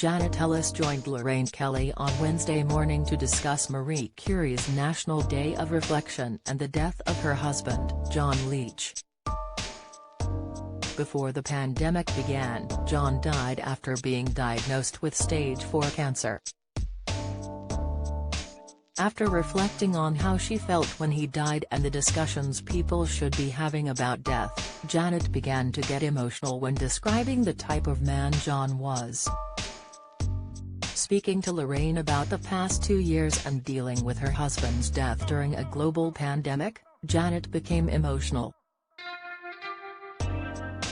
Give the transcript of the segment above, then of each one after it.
Janet Ellis joined Lorraine Kelly on Wednesday morning to discuss Marie Curie's National Day of Reflection and the death of her husband, John Leach. Before the pandemic began, John died after being diagnosed with stage 4 cancer. After reflecting on how she felt when he died and the discussions people should be having about death, Janet began to get emotional when describing the type of man John was. Speaking to Lorraine about the past 2 years and dealing with her husband's death during a global pandemic, Janet became emotional.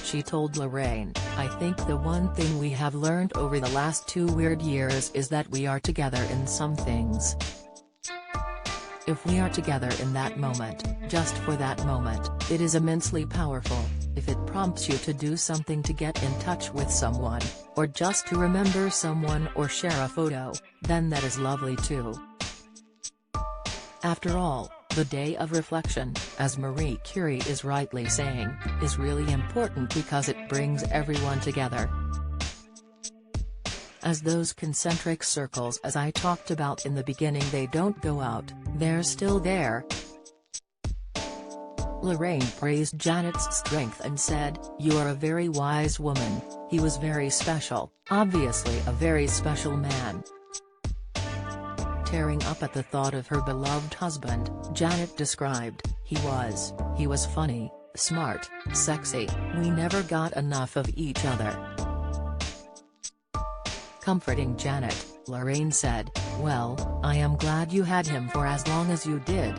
She told Lorraine, "I think the one thing we have learned over the last 2 weird years is that we are together in some things. If we are together in that moment, just for that moment, it is immensely powerful. If it prompts you to do something to get in touch with someone, or just to remember someone or share a photo, then that is lovely too." After all, the Day of Reflection, as Marie Curie is rightly saying, is really important because it brings everyone together. As those concentric circles as I talked about in the beginning, they don't go out, they're still there. Lorraine praised Janet's strength and said, "You are a very wise woman. He was very special, obviously a very special man." Tearing up at the thought of her beloved husband, Janet described, he was funny, smart, sexy, we never got enough of each other." Comforting Janet, Lorraine said, "Well, I am glad you had him for as long as you did."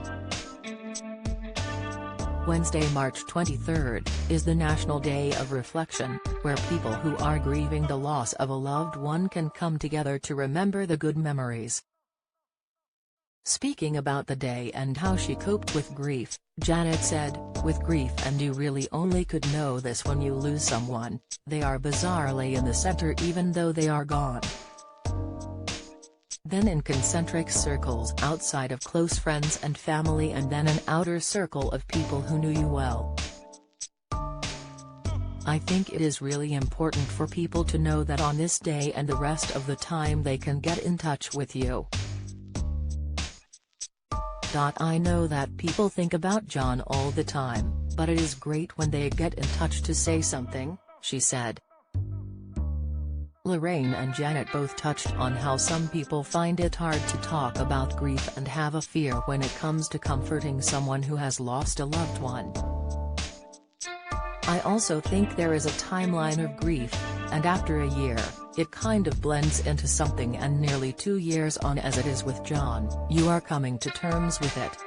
Wednesday, March 23, is the National Day of Reflection, where people who are grieving the loss of a loved one can come together to remember the good memories. Speaking about the day and how she coped with grief, Janet said, "With grief, and you really only could know this when you lose someone, they are bizarrely in the center even though they are gone. Then in concentric circles outside of close friends and family, and then an outer circle of people who knew you well. I think it is really important for people to know that on this day and the rest of the time they can get in touch with you. I know that people think about John all the time, but it is great when they get in touch to say something," she said. Lorraine and Janet both touched on how some people find it hard to talk about grief and have a fear when it comes to comforting someone who has lost a loved one. "I also think there is a timeline of grief, and after a year, it kind of blends into something, and nearly 2 years on as it is with John, you are coming to terms with it.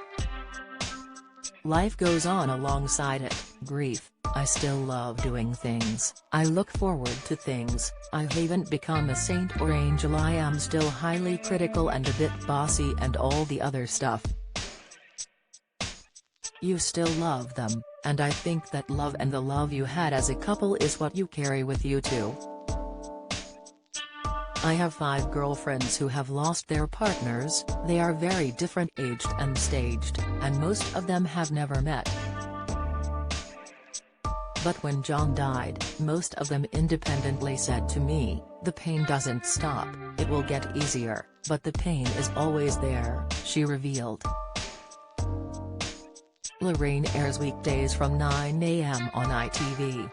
Life goes on alongside it, grief. I still love doing things, I look forward to things, I haven't become a saint or angel, I am still highly critical and a bit bossy and all the other stuff. You still love them, and I think that love and the love you had as a couple is what you carry with you too. I have 5 girlfriends who have lost their partners, they are very different aged and staged, and most of them have never met. But when John died, most of them independently said to me, the pain doesn't stop, it will get easier, but the pain is always there," she revealed. Lorraine airs weekdays from 9 a.m. on ITV.